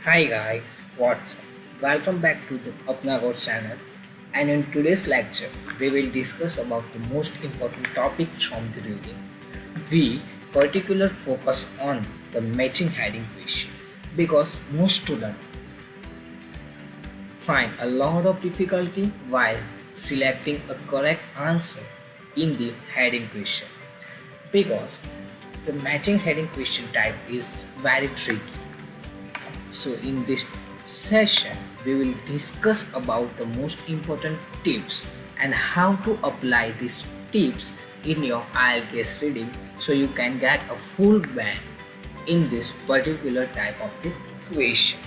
Hi guys, what's up? Welcome back to the Apna channel, and in today's lecture we will discuss about the most important topics from the reading. We particular focus on the matching heading question because most students find a lot of difficulty while selecting a correct answer in the heading question because the matching heading question type is very tricky. So in this session, we will discuss about the most important tips and how to apply these tips in your IELTS reading so you can get a full band in this particular type of the question.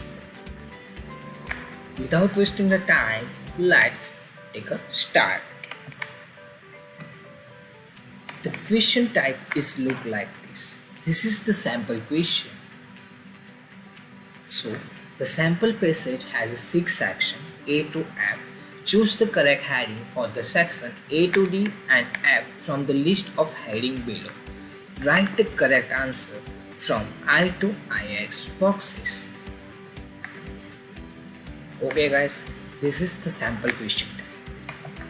Without wasting the time, let's take a start. The question type is look like this. This is the sample question. So, the sample passage has a 6 section A to F. Choose the correct heading for the section A to D and F from the list of heading below. Write the correct answer from I to IX boxes. Okay guys, this is the sample question type.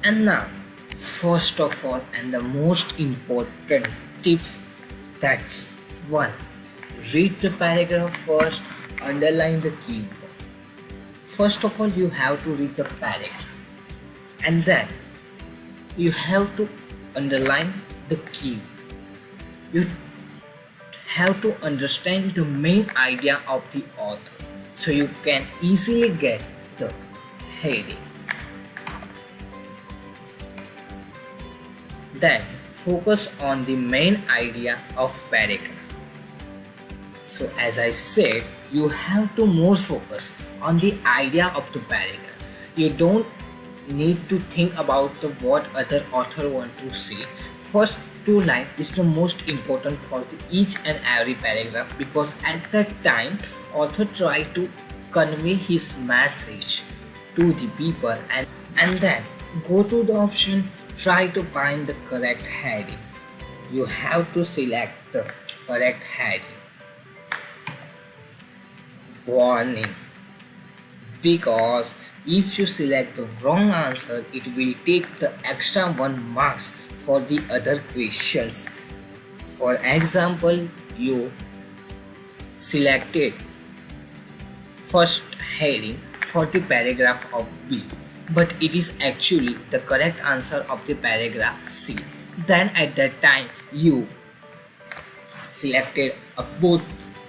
And now, first of all and the most important tips, that's 1. Read the paragraph first. Underline the keyword. First of all, you have to read the paragraph and then you have to underline the keyword. You have to understand the main idea of the author so you can easily get the heading. Then focus on the main idea of paragraph. So as I said, you have to more focus on the idea of the paragraph. You don't need to think about the what other author want to say. First two lines is the most important for the each and every paragraph because at that time author try to convey his message to the people and then go to the option, try to find the correct heading. You have to select the correct heading. Warning, because if you select the wrong answer it will take the extra 1 marks for the other questions. For example, you selected first heading for the paragraph of B but it is actually the correct answer of the paragraph C, then at that time you selected a both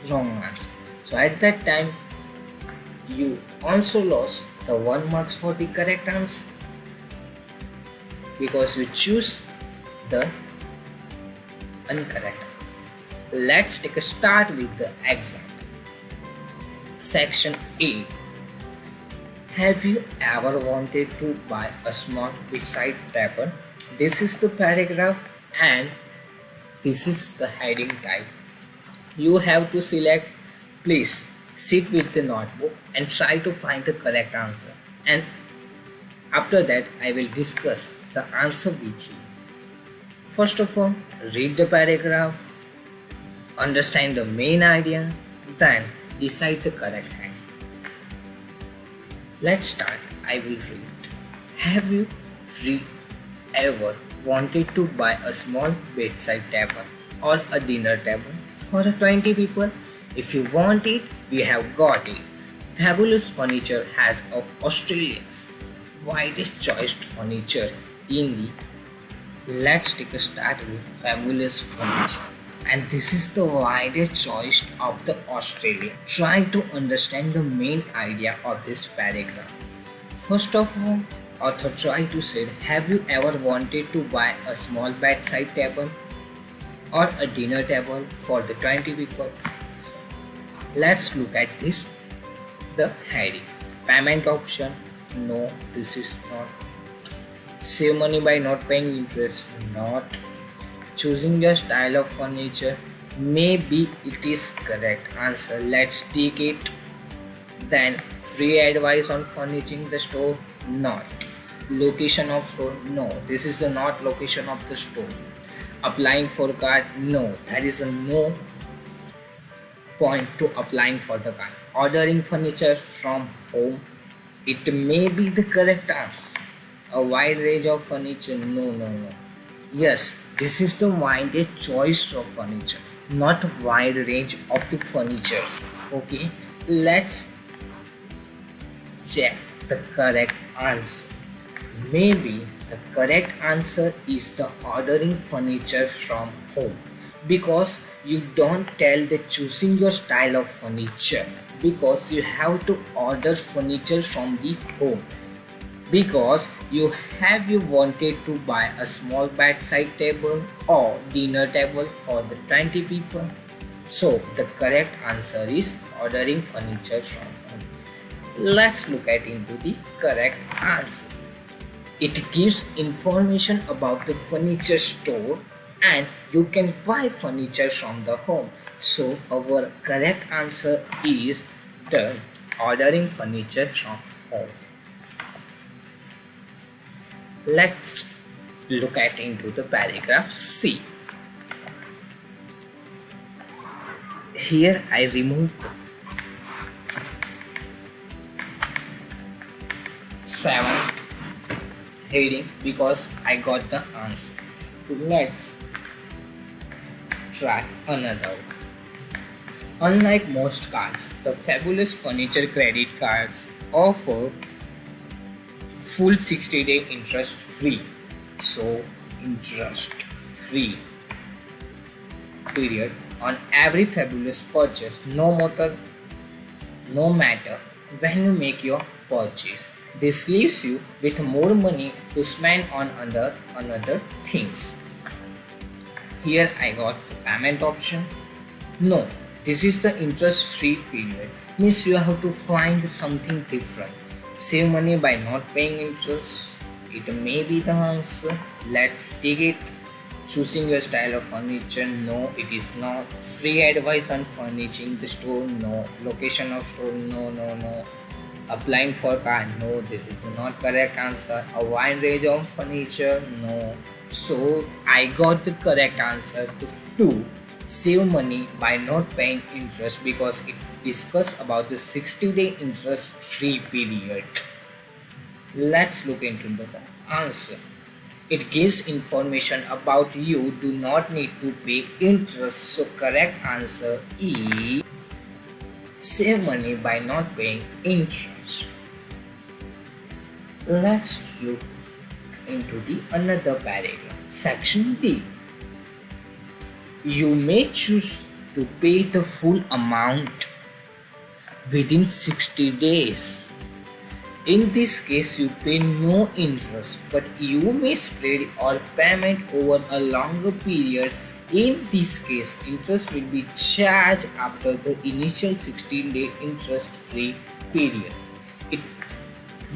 wrong answer. So at that time, you also lost the 1 marks for the correct answer because you choose the incorrect answer. Let's take a start with the example. Section A. Have you ever wanted to buy a small bedside table? This is the paragraph and this is the heading type. You have to select. Please sit with the notebook and try to find the correct answer, and after that I will discuss the answer with you. First of all, read the paragraph, understand the main idea, then decide the correct heading. Let's start. I will read. Have you ever wanted to buy a small bedside table or a dinner table for 20 people? If you want it, we have got it. Fabulous Furniture has Australia's widest choice furniture in the. Let's take a start with Fabulous Furniture. And this is the widest choice of the Australia. Try to understand the main idea of this paragraph. First of all, author try to say, have you ever wanted to buy a small bedside table or a dinner table for the 20 people? Let's look at this. The heading. Payment option. No, this is not. Save money by not paying interest. Not. Choosing the style of furniture. Maybe it is correct answer. Let's take it. Then free advice on furnishing the store. Not. Location of store. No, this is the not location of the store. Applying for card. No, there is a no point to applying for the card. ordering furniture from home? It may be the correct answer. A wide range of furniture? No, no, no. Yes, this is the wide choice of furniture, not wide range of the furnitures. Okay, let's check the correct answer. Maybe the correct answer is the ordering furniture from home, because you don't tell the choosing your style of furniture, because you have to order furniture from the home, because you wanted to buy a small bedside table or dinner table for the 20 people. So the correct answer is ordering furniture from home. Let's look at into the correct answer. It gives information about the furniture store and you can buy furniture from the home. So our correct answer is the ordering furniture from home. Let's look at into the paragraph C. Here I removed 7th heading because I got the answer. Let's try another one. Unlike most cards, the Fabulous Furniture credit cards offer full 60-day interest free. So interest free period on every Fabulous purchase, no matter when you make your purchase. This leaves you with more money to spend on another things. Here I got the payment option. No, this is the interest free period. Means you have to find something different. Save money by not paying interest. It may be the answer. Let's take it. Choosing your style of furniture? No, it is not. Free advice on furnishing the store? No. Location of store? No, no, no. Applying for car? No, this is not correct answer. A wide range of furniture? No. So I got the correct answer to save money by not paying interest, because it discusses about the 60-day interest free period. Let's look into the answer. It gives information about you do not need to pay interest. So correct answer is save money by not paying interest. Let's look into the another paragraph. Section D. You may choose to pay the full amount within 60 days. In this case, you pay no interest, but you may spread your payment over a longer period. In this case, interest will be charged after the initial 16-day interest-free period. It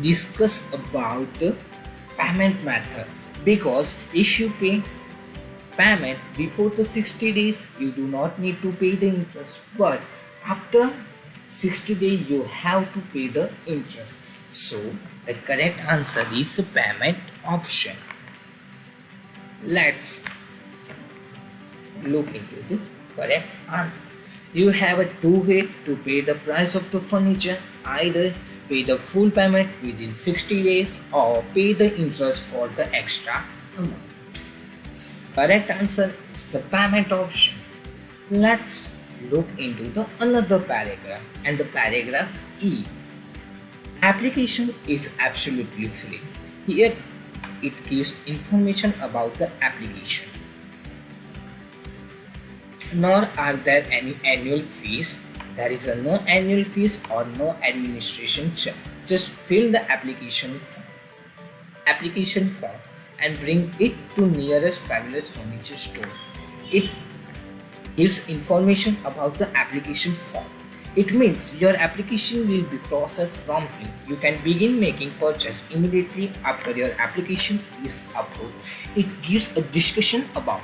discusses about the payment method, because if you pay payment before the 60 days, you do not need to pay the interest, but after 60 days, you have to pay the interest. So the correct answer is the payment option. Let's look into the correct answer. You have a two ways to pay the price of the furniture. Either pay the full payment within 60 days or pay the interest for the extra amount. Correct answer is the payment option. Let's look into the another paragraph, and the paragraph E. Application is absolutely free. Here it gives information about the application. Nor are there any annual fees. There is no annual fees or no administration charge. Just fill the application form and bring it to nearest Fabulous Furniture store. It gives information about the application form. It means your application will be processed promptly. You can begin making purchase immediately after your application is approved. It gives a discussion about.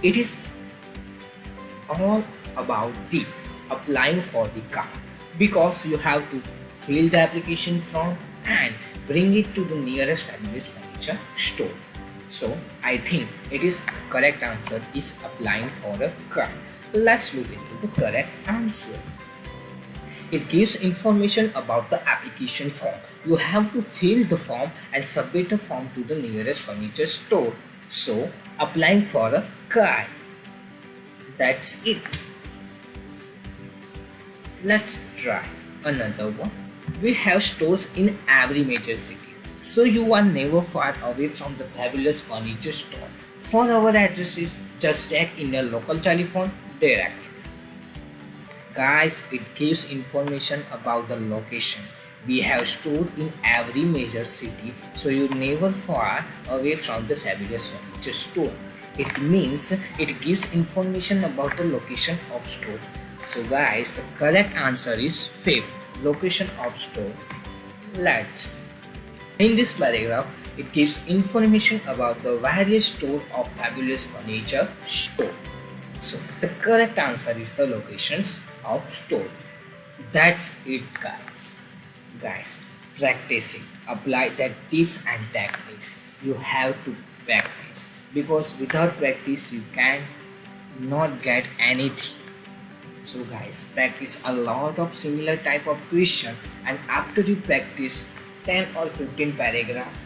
It is all about the applying for the car, because you have to fill the application form and bring it to the nearest Fabulous Furniture store. So I think it is the correct answer is applying for a card. Let's look into the correct answer. It gives information about the application form. You have to fill the form and submit a form to the nearest furniture store. So applying for a card. That's it. Let's try another one. We have stores in every major city, so you are never far away from the fabulous furniture store. For our addresses, just check in your local telephone directory. Guys, it gives information about the location. We have store in every major city, so you're never far away from the fabulous furniture store. It means it gives information about the location of store. So guys, the correct answer is fifth, location of store. Let's. In this paragraph, it gives information about the various store of fabulous furniture store. So the correct answer is the locations of store. That's it, guys. Guys, practice it. Apply that tips and techniques. You have to practice, because without practice you can not get anything. So guys, practice a lot of similar type of question, and after you practice 10 or 15 paragraph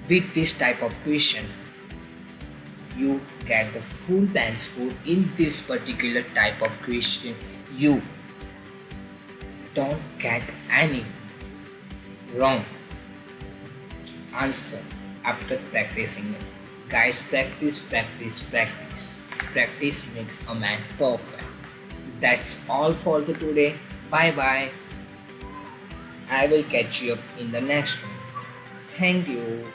with this type of question, you get the full band score in this particular type of question. You don't get any wrong answer after practicing it. Guys, practice, practice, practice. Practice makes a man perfect. That's all for the today. Bye bye. I will catch you up in the next one. Thank you.